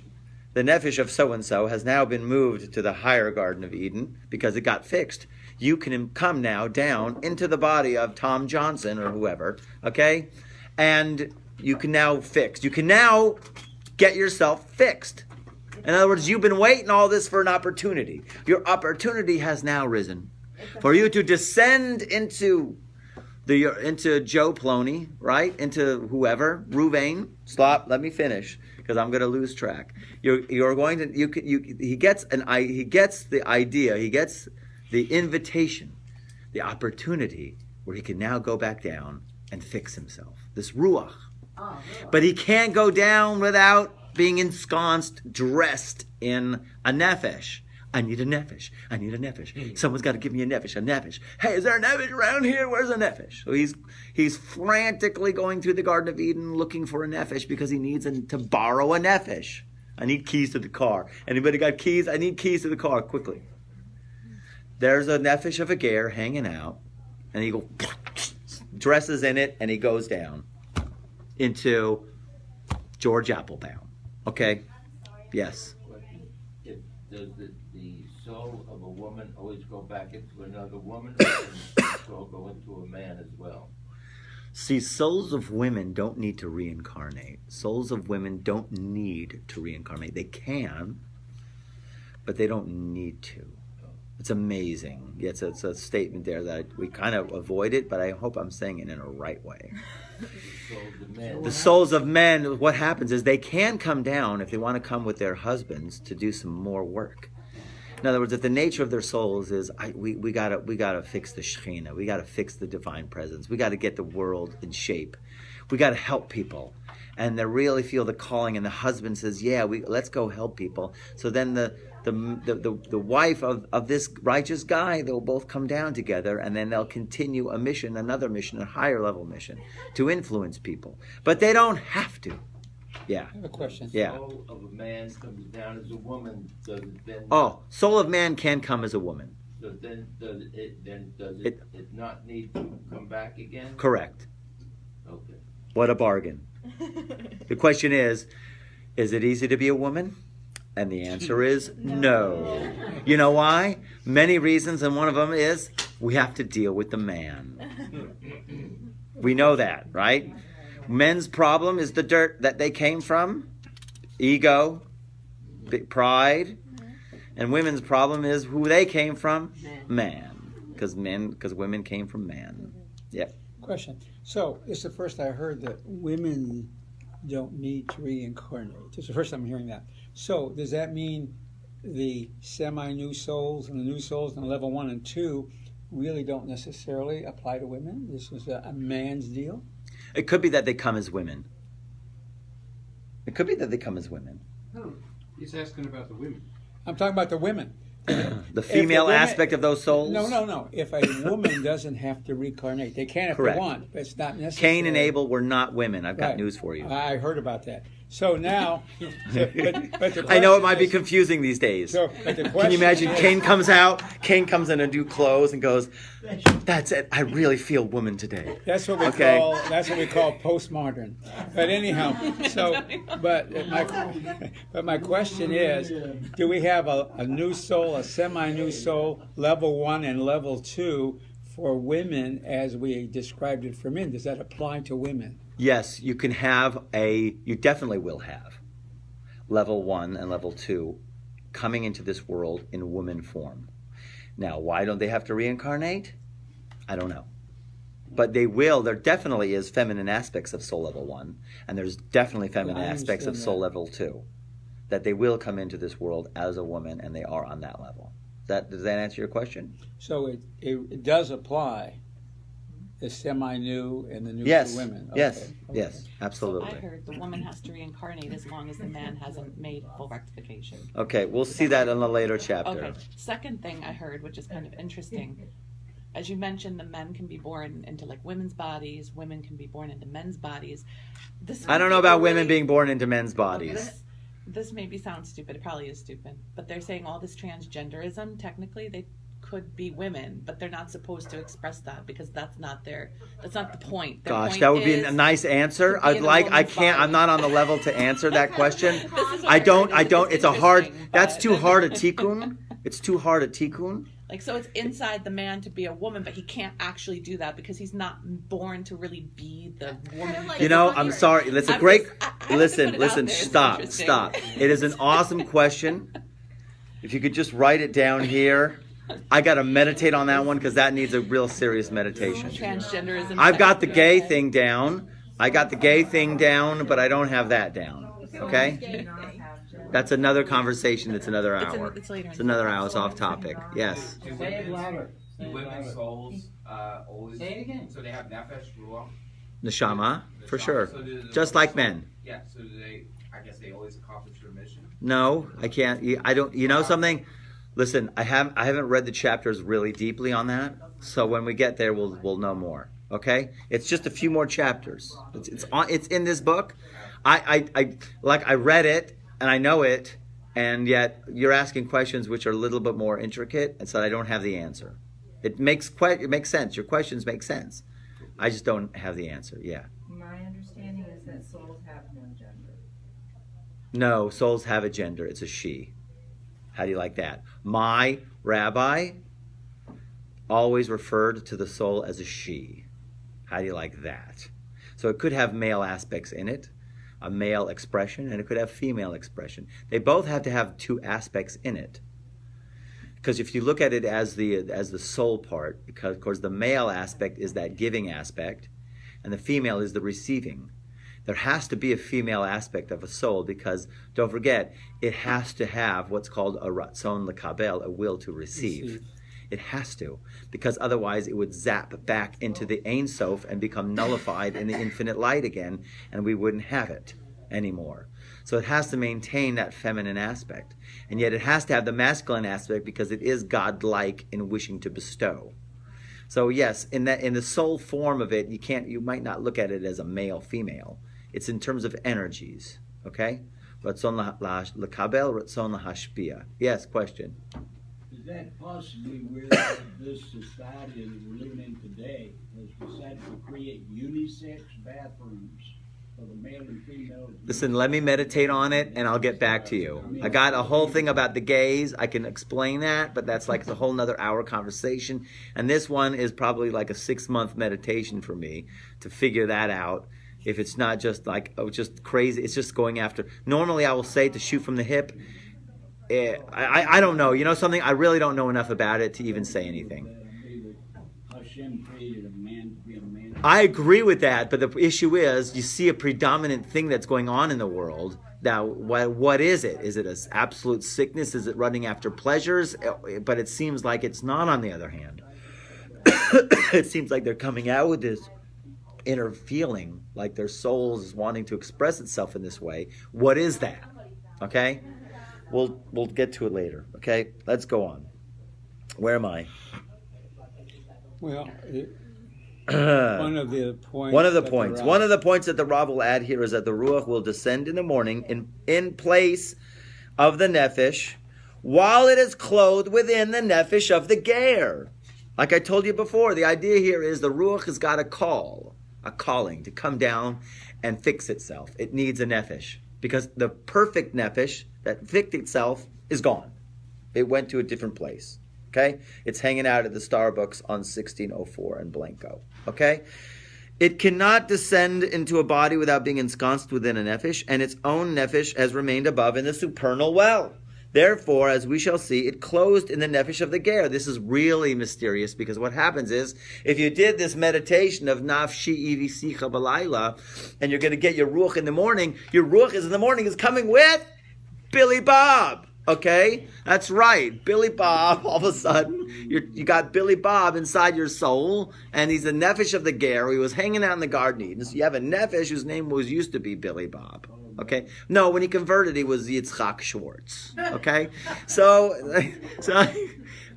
the nefesh of so-and-so has now been moved to the higher Garden of Eden because it got fixed. You can come now down into the body of Tom Johnson or whoever, okay? And you can now fix. You can now get yourself fixed. In other words, you've been waiting all this for an opportunity. Your opportunity has now risen for you to descend into Joe Ploney, right? Into whoever, Ruvain. Stop. Let me finish because I'm going to lose track. You're going to. He gets the idea. He gets the invitation, the opportunity where he can now go back down and fix himself. This ruach. But he can't go down without being ensconced, dressed in a nefesh. I need a nefesh. Someone's got to give me a nefesh. Hey, is there a nefesh around here? Where's a nefesh? So he's frantically going through the Garden of Eden looking for a nefesh because he needs to borrow a nefesh. I need keys to the car. Anybody got keys? I need keys to the car, quickly. There's a nefesh of a ger hanging out, and he dresses in it, and he goes down into George Applebaum. Okay? Yes. Does the soul of a woman always go back into another woman, or does the soul go into a man as well? See, souls of women don't need to reincarnate. Souls of women don't need to reincarnate. They can, but they don't need to. It's amazing. It's a statement there that we kind of avoid it, but I hope I'm saying it in a right way. The souls of men, what happens is they can come down if they want to come with their husbands to do some more work. In other words, if the nature of their souls is, we gotta fix the Shekhinah, we gotta fix the divine presence, we gotta get the world in shape, we gotta help people, and they really feel the calling, and the husband says, yeah, let's go help people. So then the wife of this righteous guy, they'll both come down together, and then they'll continue a mission, another mission, a higher level mission, to influence people. But they don't have to. Yeah. I have a question. Yeah. The soul of a man comes down as a woman. Does it then? Oh, soul of man can come as a woman. So then does it not need to come back again? Correct. Okay. What a bargain. The question is it easy to be a woman? And the answer is no. You know why? Many reasons, and one of them is we have to deal with the man. We know that, right? Men's problem is the dirt that they came from, ego, pride, and women's problem is who they came from, man. Because women came from man. Yep. Question. So, it's the first I heard that women don't need to reincarnate. It's the first time I'm hearing that. So, does that mean the semi-new souls and the new souls in level 1 and 2 really don't necessarily apply to women? This is a man's deal? It could be that they come as women. It could be that they come as women. Oh, He's asking about the women. I'm talking about the women. The female women- aspect of those souls? No. If a woman doesn't have to reincarnate, they can if Correct. they want, but it's not necessary. Cain and Abel were not women. I've got Right. news for you. I heard about that. So now, but the I know it question might be is- confusing these days. So, but the Can question you imagine is- Cain comes in a new clothes and goes, that's it, I really feel woman today. That's what we Okay. call postmodern. But anyhow, but my question is, do we have a new soul, a semi-new soul, level 1 and level 2 for women as we described it for men? Does that apply to women? Yes, you definitely will have level 1 and level 2 coming into this world in woman form. Now, why don't they have to reincarnate? I don't know. But they will. There definitely is feminine aspects of soul level 1, and there's definitely feminine I aspects of understand soul that. level 2. That they will come into this world as a woman, and they are on that level. Does that answer your question? So it does apply, the semi-new and the new Yes. to women. Yes. Okay. Yes. Absolutely. I heard the woman has to reincarnate as long as the man hasn't made full rectification. Okay, we'll see that in a later chapter. Okay. Second thing I heard, which is kind of interesting, as you mentioned, the men can be born into like women's bodies, women can be born into men's bodies. I don't know about women being born into men's bodies. This maybe sounds stupid. It probably is stupid. But they're saying all this transgenderism, technically, they could be women, but they're not supposed to express that because that's not the point. Their Gosh, point that would be is a nice answer. to be in a I woman's can't, body. I'm not on the level to answer that question. This is what I don't, heard. it's a hard, interesting, that's but- too hard a tikkun. It's too hard a tikkun. Like, so it's inside the man to be a woman, but he can't actually do that because he's not born to really be the woman. You know, I'm sorry. It's a I'm great, just- I have to put listen, it out listen, there. It's stop. interesting. It is an awesome question. If you could just write it down here. I got to meditate on that one because that needs a real serious meditation. Transgenderism. I've got the gay thing down. but I don't have that down. Okay? That's another conversation. It's another hour. It's later. It's another hour. It's off topic. Yes. Do women's souls always? Say it again. So they have nefesh, ruach. Neshama, for Neshama. sure. So do the Just like souls- men. Yeah. So do they? I guess they always accomplish their mission. No, I can't. I don't. You know something? Listen, I haven't read the chapters really deeply on that. So when we get there, we'll know more. Okay? It's just a few more chapters. It's in this book. I read it. and I know it, and yet you're asking questions which are a little bit more intricate, and so I don't have the answer. It makes sense. Your questions make sense. I just don't have the answer. Yeah. My understanding is that souls have no gender. No, souls have a gender. It's a she. How do you like that? My rabbi always referred to the soul as a she. How do you like that? So it could have male aspects in it, a male expression, and it could have female expression. They both have to have two aspects in it. Because if you look at it as the soul part, because of course the male aspect is that giving aspect, and the female is the receiving. There has to be a female aspect of a soul because, don't forget, it has to have what's called a ratzon lekabel, a will to receive. It has to, because otherwise it would zap back into the Ein Sof and become nullified in the infinite light again, and we wouldn't have it anymore. So it has to maintain that feminine aspect, and yet it has to have the masculine aspect because it is godlike in wishing to bestow. So yes, in the soul form of it, you might not look at it as a male female. It's in terms of energies. Okay, ratzon lekabel, ratzon lahashpia. Yes, question. Is that possibly where this society that we're living in today has decided to create unisex bathrooms for the male and female? Listen, let me meditate on it and I'll get back to you. I got a whole thing about the gays. I can explain that, but that's like a whole nother hour conversation. And this one is probably like a 6-month meditation for me to figure that out. If it's not just like, just crazy, it's just going after. Normally I will say to shoot from the hip. I don't know. You know something? I really don't know enough about it to even say anything. Hashem created a man to be a man. I agree with that, but the issue is you see a predominant thing that's going on in the world. Now, what is it? Is it an absolute sickness? Is it running after pleasures? But it seems like it's not, on the other hand. It seems like they're coming out with this inner feeling, like their soul is wanting to express itself in this way. What is that? Okay? We'll get to it later. Okay? Let's go on. Where am I? Well, one of the points. One of the points that the Rav will add here is that the Ruach will descend in the morning in place of the Nefesh, while it is clothed within the Nefesh of the Ger. Like I told you before, the idea here is the Ruach has got a calling to come down and fix itself. It needs a Nefesh. Because the perfect Nefesh that fixed itself is gone. It went to a different place. Okay? It's hanging out at the Starbucks on 1604 in Blanco. Okay? It cannot descend into a body without being ensconced within a Nefesh, and its own Nefesh has remained above in the supernal well. Therefore, as we shall see, it closed in the Nefesh of the Ger. This is really mysterious because what happens is, if you did this meditation of Nafshi Ivisicha Balayla, and you're going to get your Ruach in the morning, your Ruach is coming with Billy Bob. Okay? That's right. Billy Bob, all of a sudden, you got Billy Bob inside your soul, and he's the Nefesh of the Ger. He was hanging out in the Garden of Eden. So you have a Nefesh whose name used to be Billy Bob. Okay? No, when he converted, he was Yitzchak Schwartz. Okay? So,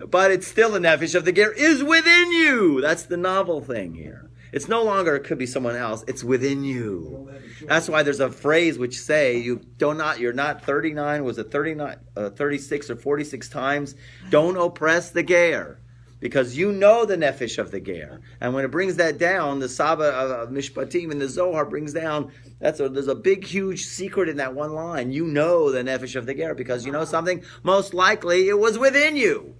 but it's still the Nefesh of the Ger is within you. That's the novel thing here. It's no longer, it could be someone else. It's within you. That's why there's a phrase which say, you're not 39, was it 39, 36 or 46 times? Don't oppress the Ger. Because you know the Nefesh of the Ger. And when it brings that down, the Saba of Mishpatim and the Zohar brings down, there's a big, huge secret in that one line. You know the Nefesh of the Ger because you know something? Most likely it was within you.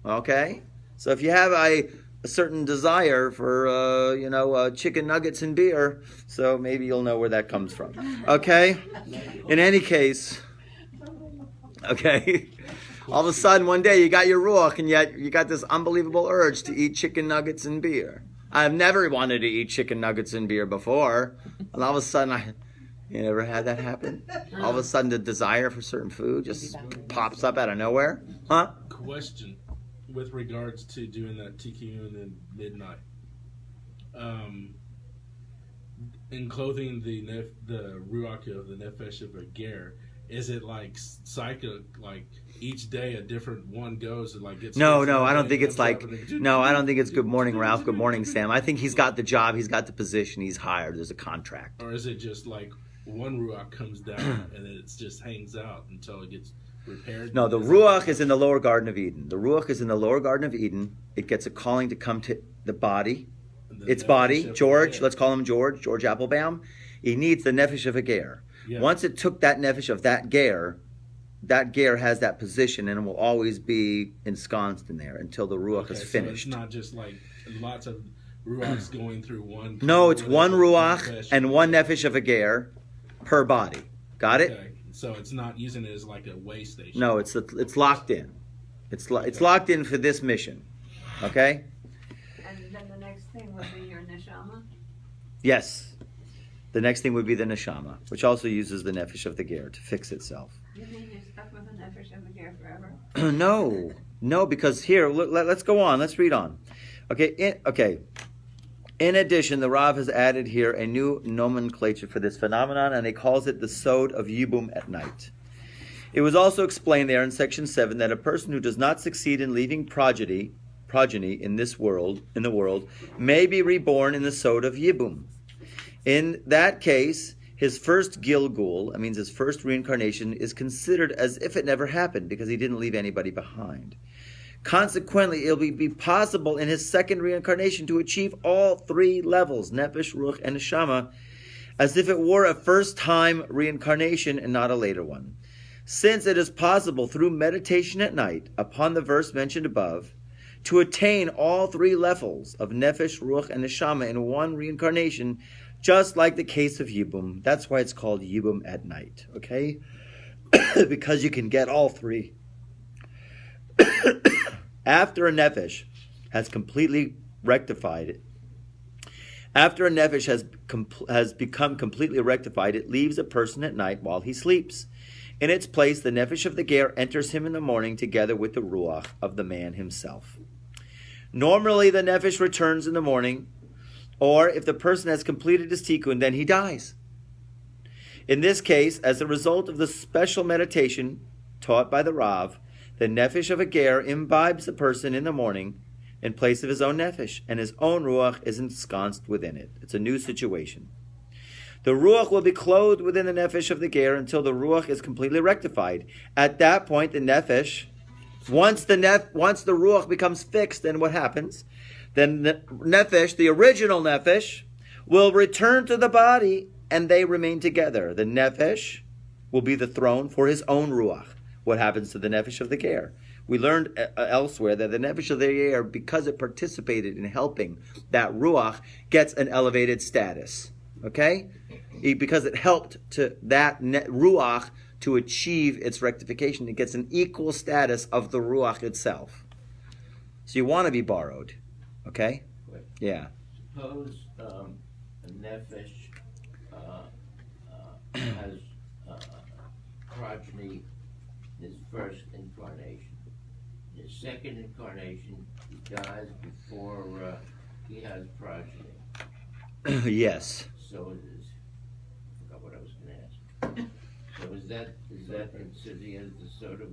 Okay? So if you have a certain desire for, chicken nuggets and beer, so maybe you'll know where that comes from. Okay? In any case, okay? All of a sudden, one day, you got your Ruach, and yet you got this unbelievable urge to eat chicken nuggets and beer. I've never wanted to eat chicken nuggets and beer before. And all of a sudden, you never had that happen? All of a sudden, the desire for certain food just pops up out of nowhere? Huh? Question with regards to doing that tikkun in midnight. In clothing the Ruach of the Nefesh of a Ger, is it like cycle, like each day a different one goes and like gets? No, I don't think it's like. No, I don't think it's good morning, Ralph. Good morning, Sam. I think he's got the job. He's got the position. He's hired. There's a contract. Or is it just like one ruach comes down and it just hangs out until it gets repaired. No, the ruach is in the lower Garden of Eden. The ruach is in the lower Garden of Eden. It gets a calling to come to the body, its body. George, let's call him George Applebaum. He needs the nefesh of a ger. Yeah. Once it took that nefesh of that ger has that position and will always be ensconced in there until the ruach is finished. So it's not just like lots of ruachs going through one. No, it's one ruach nefesh. and one nefesh of a ger per body. Got it? Okay. So it's not using it as like a way station. No, it's locked in. It's locked in for this mission. Okay? And then the next thing would be your neshama. Yes. The next thing would be the neshama, which also uses the nefesh of the ger to fix itself. You mean you're stuck with a nefesh of a ger forever? No, because here, let's go on. Let's read on. Okay. In addition, the Rav has added here a new nomenclature for this phenomenon, and he calls it the sod of yibum at night. It was also explained there in section 7 that a person who does not succeed in leaving progeny in the world, may be reborn in the sod of yibum. In that case, his first Gilgul, that means his first reincarnation, is considered as if it never happened because he didn't leave anybody behind. Consequently, it will be possible in his second reincarnation to achieve all 3 levels, nefesh, ruach, and neshama, as if it were a first-time reincarnation and not a later one. Since it is possible through meditation at night, upon the verse mentioned above, to attain all 3 levels of nefesh, ruach, and neshama in one reincarnation, just like the case of Yibum. That's why it's called Yibum at night, okay? Because you can get all 3. After a nefesh has completely rectified it, after a nefesh has become completely rectified, it leaves a person at night while he sleeps. In its place, the nefesh of the ger enters him in the morning together with the ruach of the man himself. Normally, the nefesh returns in the morning, or if the person has completed his tikkun, then he dies. In this case, as a result of the special meditation taught by the Rav, the nefesh of a ger imbibes the person in the morning in place of his own nefesh, and his own ruach is ensconced within it. It's a new situation. The ruach will be clothed within the nefesh of the ger until the ruach is completely rectified. At that point, the nefesh, once the ruach becomes fixed, then what happens? Then the nefesh, the original nefesh, will return to the body, and they remain together. The nefesh will be the throne for his own ruach. What happens to the nefesh of the ger? We learned elsewhere that the nefesh of the ger, because it participated in helping that ruach, gets an elevated status. Okay? Because it helped to that ruach to achieve its rectification, it gets an equal status of the ruach itself. So you want to be borrowed. Okay? Quick. Yeah. Suppose a nefesh has progeny in his first incarnation. In his second incarnation, he dies before he has progeny. Yes. So it is. I forgot what I was going to ask. So is that considered as the sort of?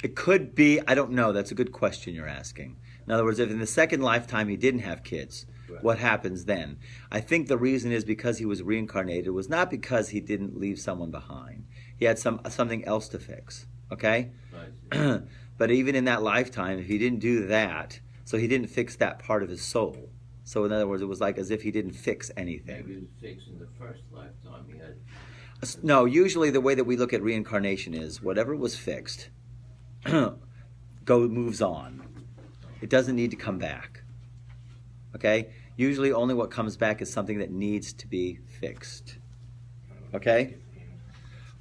It could be. I don't know. That's a good question you're asking. In other words, if in the second lifetime he didn't have kids, Right. What happens then? I think the reason is because he was reincarnated. It was not because he didn't leave someone behind. He had something else to fix. Okay? Right. But even in that lifetime, if he didn't do that, so he didn't fix that part of his soul. So in other words, it was like as if he didn't fix anything. Maybe it was fixed in the first lifetime he had. No, usually the way that we look at reincarnation is whatever was fixed moves on. It doesn't need to come back. Okay? Usually only what comes back is something that needs to be fixed. Okay?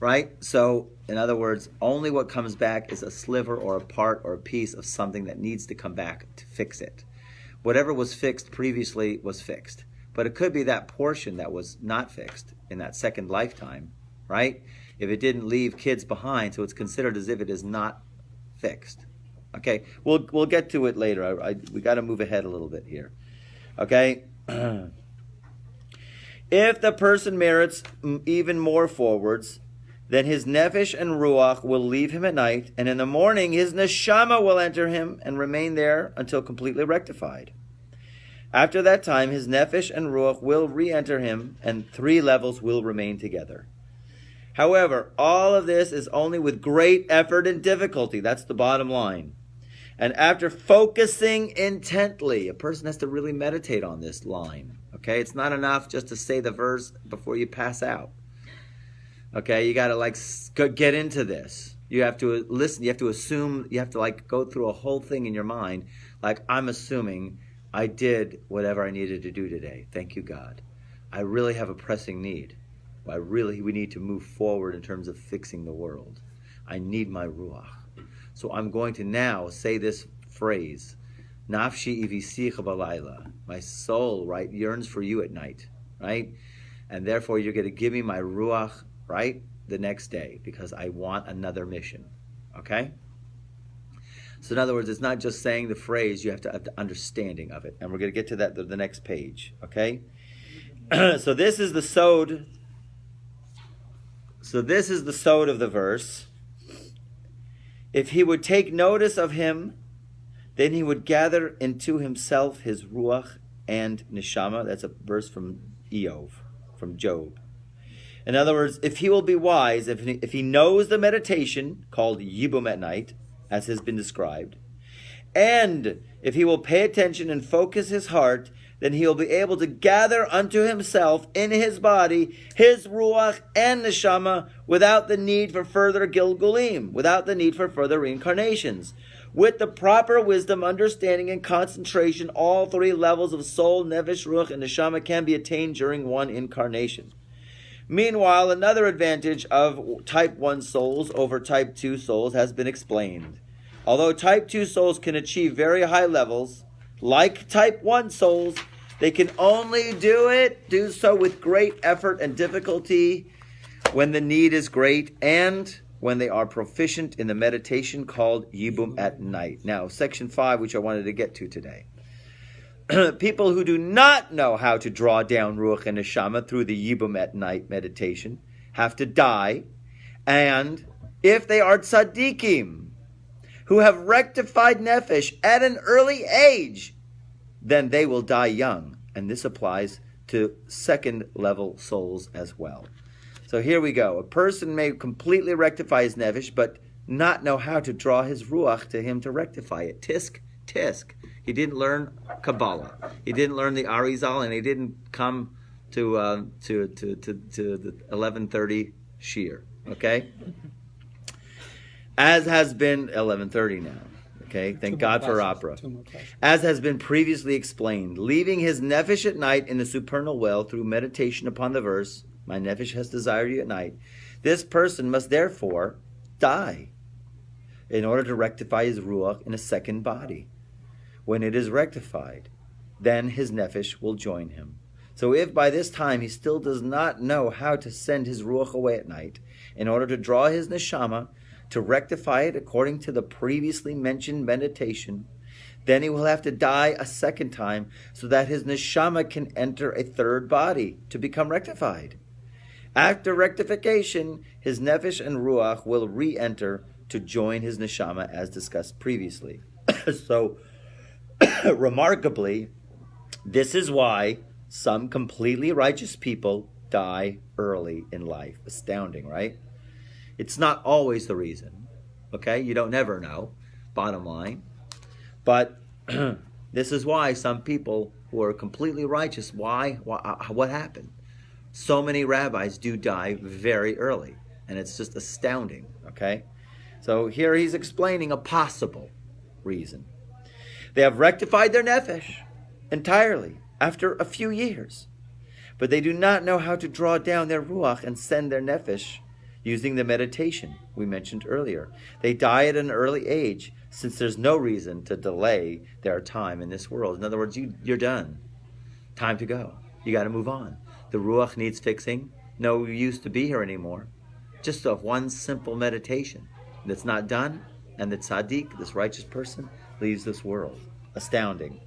Right? So, in other words, only what comes back is a sliver or a part or a piece of something that needs to come back to fix it. Whatever was fixed previously was fixed. But it could be that portion that was not fixed in that second lifetime, right? If it didn't leave kids behind, so it's considered as if it is not fixed. Okay, we'll get to it later. We got to move ahead a little bit here. Okay? If the person merits even more forwards, then his nefesh and ruach will leave him at night, and in the morning his neshama will enter him and remain there until completely rectified. After that time, his nefesh and ruach will re-enter him, and 3 levels will remain together. However, all of this is only with great effort and difficulty. That's the bottom line. And after focusing intently, a person has to really meditate on this line. Okay, it's not enough just to say the verse before you pass out. Okay, you got to get into this. You have to listen. You have to assume. You have to go through a whole thing in your mind. I'm assuming I did whatever I needed to do today. Thank you, God. I really have a pressing need. We need to move forward in terms of fixing the world. I need my ruach. So I'm going to now say this phrase, Nafshi ivisicha balayla. My soul, right, yearns for you at night, right? And therefore you're going to give me my ruach, right, the next day, because I want another mission, okay? So in other words, it's not just saying the phrase, you have to have the understanding of it. And we're going to get to that the next page, okay? So this is the sod. So this is the sod of the verse. If he would take notice of him, then he would gather into himself his ruach and neshama. That's a verse from from Job. In other words, if he will be wise, if he knows the meditation called yibum at night, as has been described, and if he will pay attention and focus his heart, then he will be able to gather unto himself in his body his ruach and neshama without the need for further gilgulim, without the need for further reincarnations. With the proper wisdom, understanding, and concentration, all 3 levels of soul, nefesh, ruach, and neshama can be attained during one incarnation. Meanwhile, another advantage of type 1 souls over type 2 souls has been explained. Although type 2 souls can achieve very high levels, like type 1 souls, they can only do so with great effort and difficulty when the need is great and when they are proficient in the meditation called yibum at night. Now, section 5, which I wanted to get to today. People who do not know how to draw down ruach and neshama through the yibum at night meditation have to die, and if they are tzaddikim who have rectified nefesh at an early age, then they will die young. And this applies to second level souls as well. So here we go. A person may completely rectify his nefesh, but not know how to draw his ruach to him to rectify it. Tisk. He didn't learn Kabbalah. He didn't learn the Arizal, and he didn't come to the 11:30 shir. Okay? As has been 11:30 now. Okay, thank God for opera. As has been previously explained, leaving his nefesh at night in the supernal well through meditation upon the verse, my nefesh has desired you at night, this person must therefore die in order to rectify his ruach in a second body. When it is rectified, then his nefesh will join him. So if by this time he still does not know how to send his ruach away at night, in order to draw his neshama, to rectify it according to the previously mentioned meditation, then he will have to die a second time so that his neshama can enter a third body to become rectified. After rectification, his nefesh and ruach will re-enter to join his neshama as discussed previously. So, remarkably, this is why some completely righteous people die early in life. Astounding, right? It's not always the reason, okay? You don't never know, bottom line. But this is why some people who are completely righteous, what happened? So many rabbis do die very early, and it's just astounding, okay? So here he's explaining a possible reason. They have rectified their nefesh entirely after a few years, but they do not know how to draw down their ruach and send their nefesh using the meditation we mentioned earlier. They die at an early age since there's no reason to delay their time in this world. In other words, you're done. Time to go. You got to move on. The ruach needs fixing. No use to be here anymore. Just of one simple meditation that's not done, and the tzaddik, this righteous person, leaves this world. Astounding.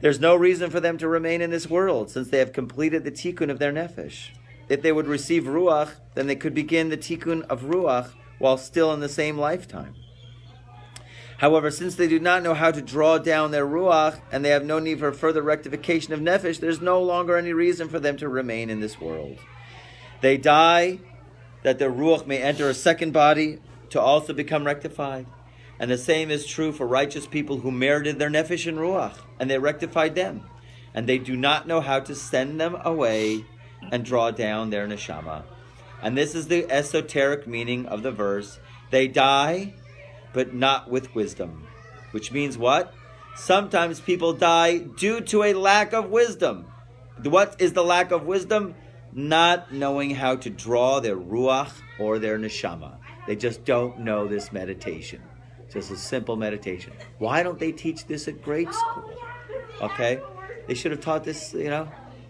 There's no reason for them to remain in this world since they have completed the tikkun of their nefesh. If they would receive ruach, then they could begin the tikkun of ruach while still in the same lifetime. However, since they do not know how to draw down their ruach and they have no need for further rectification of nefesh, there's no longer any reason for them to remain in this world. They die that their ruach may enter a second body to also become rectified. And the same is true for righteous people who merited their nefesh and ruach, and they rectified them. And they do not know how to send them away and draw down their neshama. And this is the esoteric meaning of the verse. They die, but not with wisdom. Which means what? Sometimes people die due to a lack of wisdom. What is the lack of wisdom? Not knowing how to draw their ruach or their neshama. They just don't know this meditation. Just a simple meditation. Why don't they teach this at grade school? Okay? They should have taught this,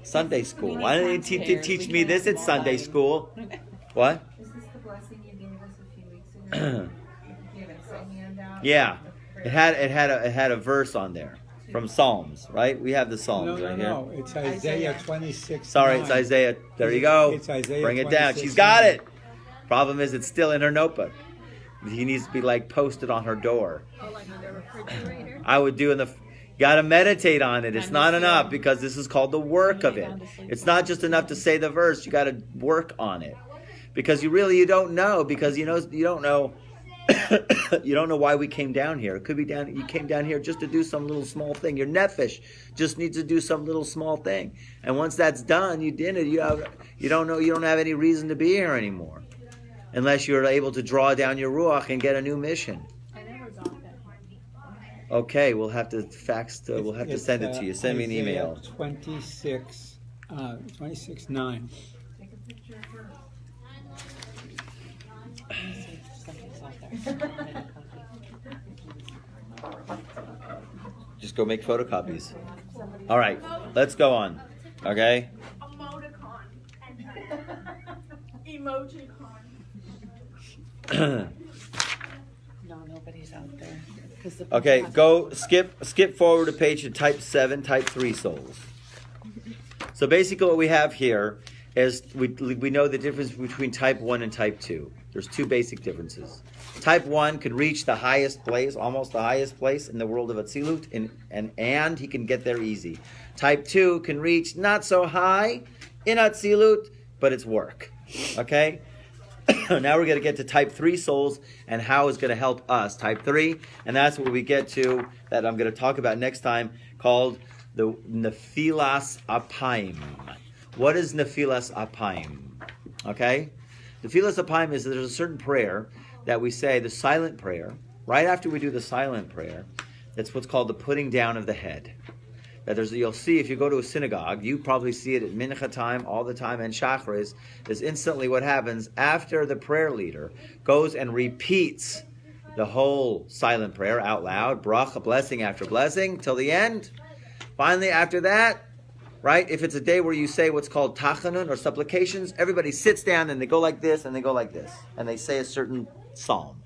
Sunday school. Why don't they teach me this at Sunday school? What? Is this the blessing you gave us a few weeks ago? You gave us a handout? Yeah. It had a verse on there from Psalms, right? We have the Psalms right here. No, it's Isaiah 26. Sorry, it's Isaiah. There you go. It's Isaiah. Bring it down. She's got it. Problem is, it's still in her notebook. He needs to be posted on her door. Oh, like on the refrigerator? I would do got to meditate on it. It's not enough because this is called the work of it. It's not just enough to say the verse. You got to work on it because you don't know because you don't know. You don't know why we came down here. It could be you came down here just to do some little small thing. Your nefesh just needs to do some little small thing. And once that's done, you did it. You don't have any reason to be here anymore. Unless you're able to draw down your ruach and get a new mission. I never got that. Okay, we'll have to we'll have to send it to you. Send me an email. 26, 9. Take a picture of her. Just go make photocopies. All right, let's go on. Okay? Emoticon. Emojicon. No, nobody's out there. Okay, go skip forward a page to type 7, type 3 souls. So basically what we have here is we know the difference between type 1 and type 2. There's two basic differences. Type 1 could reach the highest place, almost the highest place in the world of Atzilut, and he can get there easy. Type 2 can reach not so high in Atzilut, but it's work. Okay? Now we're going to get to type 3 souls and how it's going to help us, type 3. And that's what we get to, that I'm going to talk about next time, called the Nephilas Apayim. What is Nephilas Apayim? Okay? Nephilas Apayim is that there's a certain prayer that we say, the silent prayer, right after we do the silent prayer. That's what's called the putting down of the head. That you'll see if you go to a synagogue, you probably see it at mincha time all the time, and shachris is instantly what happens after the prayer leader goes and repeats the whole silent prayer out loud, bracha, blessing after blessing, till the end. Finally, after that, right, if it's a day where you say what's called tachanun or supplications, everybody sits down and they go like this and they go like this, and they say a certain psalm.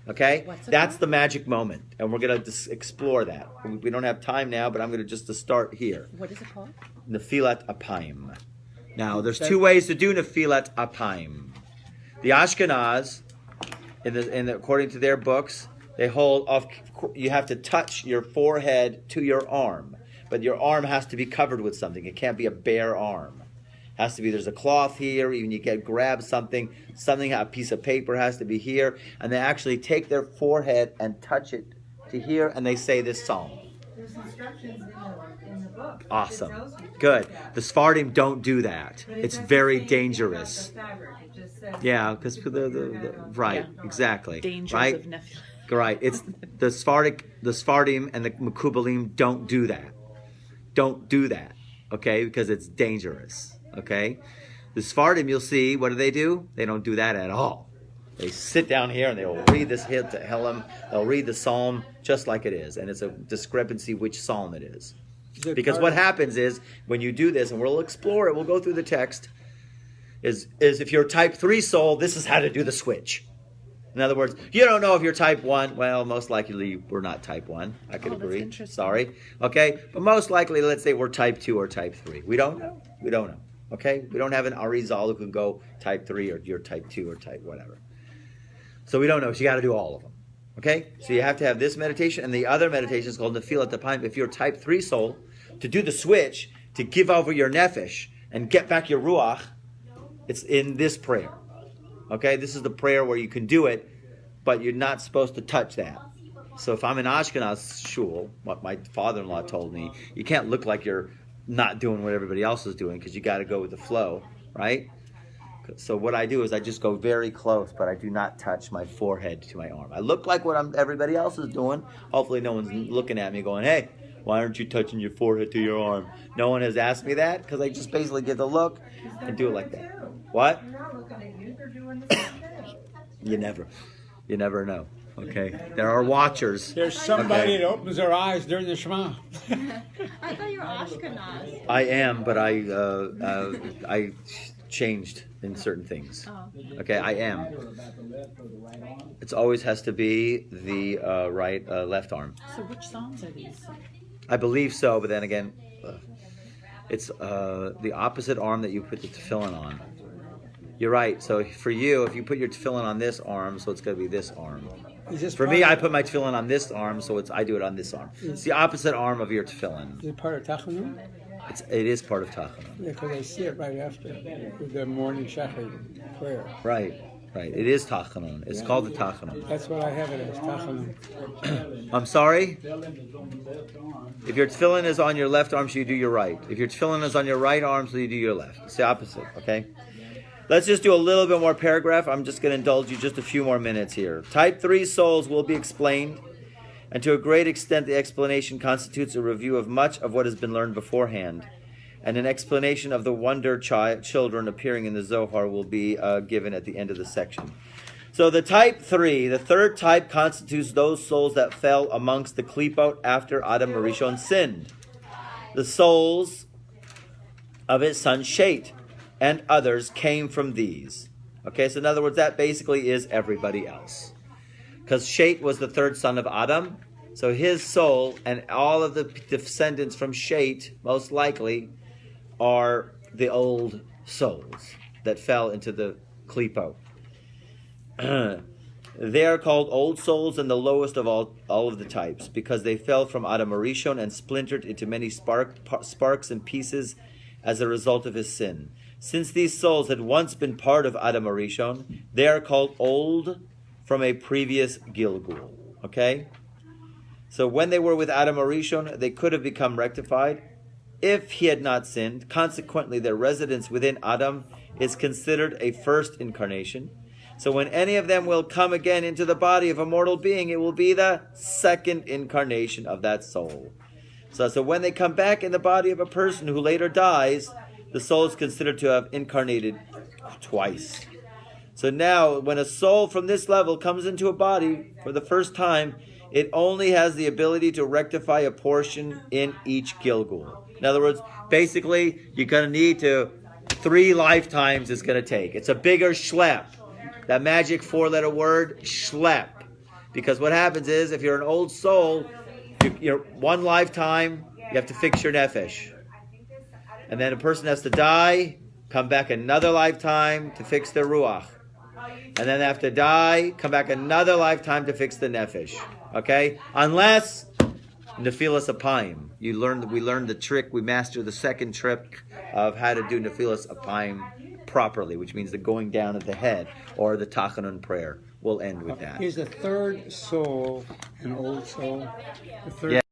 Okay? That's the magic moment. And we're going to explore that. We don't have time now, but I'm going to just start here. What is it called? Nephilat Apayim. Now, there's two ways to do Nephilat Apayim. The Ashkenaz, according to their books, they hold off. You have to touch your forehead to your arm. But your arm has to be covered with something. It can't be a bare arm. Has to be, there's a cloth here, even you grab something, a piece of paper has to be here, and they actually take their forehead and touch it to here, and they say this psalm. There's instructions in the book. Awesome. Good. The Sephardim don't do that. It's very dangerous. Yeah, because right, exactly. Dangers right? of Nephilim. Right. It's the Sephardim and the Mekubalim don't do that. Don't do that. Okay, because it's dangerous. Okay, the Sephardim, you'll see, what do? They don't do that at all. They sit down here and they'll read this Tehillim. They'll read the psalm just like it is, and it's a discrepancy which psalm it is. Because what happens is when you do this, and we'll explore it, we'll go through the text. Is if you're type 3 soul, this is how to do the switch. In other words, you don't know if you're type 1. Well, most likely we're not type 1. I could agree. Sorry. Okay? But most likely, let's say we're type 2 or type 3. We don't know. We don't know. Okay? We don't have an Arizal who can go type 3 or you're type 2 or type whatever. So we don't know. So you got to do all of them. Okay? So you have to have this meditation, and the other meditation is called Nefilat Apayim. If you're type 3 soul, to do the switch, to give over your nefesh and get back your ruach, it's in this prayer. Okay? This is the prayer where you can do it, but you're not supposed to touch that. So if I'm in Ashkenaz shul, what my father-in-law told me, you can't look like you're not doing what everybody else is doing because you got to go with the flow, right? So what I do is I just go very close, but I do not touch my forehead to my arm. I look like what everybody else is doing. Hopefully no one's looking at me going, hey, why aren't you touching your forehead to your arm? No one has asked me that because I just basically give the look and do it like that. What? They're not looking at you, they're doing the same thing. You never know. Okay, there are watchers. There's somebody Okay. that opens their eyes during the Shema. I thought you were Ashkenaz. I am, but I changed in certain things. Oh. Okay, I am. About the left or the right arm? It always has to be the left arm. So which songs are these? I believe so, but then again, it's the opposite arm that you put the tefillin on. You're right. So for you, if you put your tefillin on this arm, so it's going to be this arm. Is this For part me, of- I put my tefillin on this arm, so I do it on this arm. It's the opposite arm of your tefillin. Is it part of Tachanun? It is part of Tachanun. Yeah, because I see it right after with the morning Shachar prayer. Right. It is Tachanun. It's called the Tachanun. That's what I have it as, Tachanun. I'm sorry? Tefillin is on the left arm. If your tefillin is on your left arm, so you do your right. If your tefillin is on your right arm, so you do your left. It's the opposite, okay? Let's just do a little bit more paragraph. I'm just going to indulge you just a few more minutes here. Type 3 souls will be explained, and to a great extent the explanation constitutes a review of much of what has been learned beforehand, and an explanation of the wonder children appearing in the Zohar will be given at the end of the section. So the type 3, the third type, constitutes those souls that fell amongst the klipot after Adam Rishon sinned. The souls of his son Shet and others came from these. Okay, so in other words, that basically is everybody else. Because Shet was the third son of Adam, so his soul and all of the descendants from Shet, most likely, are the old souls that fell into the klipo. They are called old souls and the lowest of all of the types, because they fell from Adam Rishon and splintered into many sparks and pieces as a result of his sin. Since these souls had once been part of Adam Rishon, they are called old from a previous Gilgul. Okay? So when they were with Adam Rishon, they could have become rectified if he had not sinned. Consequently, their residence within Adam is considered a first incarnation. So when any of them will come again into the body of a mortal being, it will be the second incarnation of that soul. So when they come back in the body of a person who later dies, the soul is considered to have incarnated twice. So now, when a soul from this level comes into a body for the first time, it only has the ability to rectify a portion in each Gilgul. In other words, basically, you're going to need 3 lifetimes it's going to take. It's a bigger schlep. That magic 4-letter word, schlep. Because what happens is, if you're an old soul, you're one lifetime, you have to fix your nefesh. And then a person has to die, come back another lifetime to fix their ruach. And then after die, come back another lifetime to fix the nefesh. Okay? Unless Nefilas Apayim. We learned the trick, we mastered the second trick of how to do Nefilas Apayim properly, which means the going down of the head, or the Tachanun prayer. We'll end with that. Is the third soul an old soul? The third Yeah.